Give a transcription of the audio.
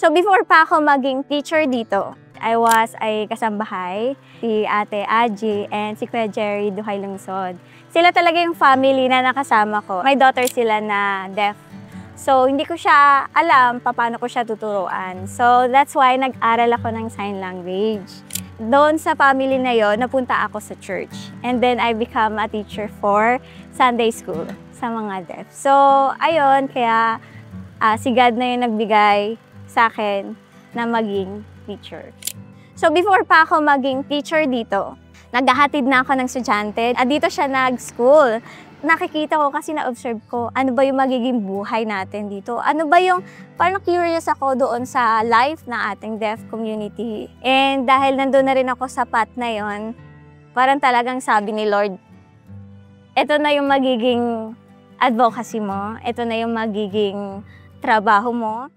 So before pa ako maging teacher dito, I was ay kasambahay, si Ate Aji and si Kuya Jerry Duhay Lungsod. Sila talaga yung family na nakasama ko. May daughter sila na deaf. So hindi ko siya alam paano ko siya tuturuan. So that's why nag-aral ako ng sign language. Doon sa family na yon, napunta ako sa church. And then I become a teacher for Sunday school sa mga deaf. So ayun, kaya si God na yung nagbigay sa akin na maging teacher. So before pa ako maging teacher dito, naghahatid na ako ng estudyante. Dito siya nag-school. Nakikita ko kasi na-observe ko, ano ba yung magiging buhay natin dito? Ano ba yung, parang curious ako doon sa life na ating deaf community. And dahil nandun na rin ako sa path na yon, parang talagang sabi ni Lord, ito na yung magiging advocacy mo, ito na yung magiging trabaho mo.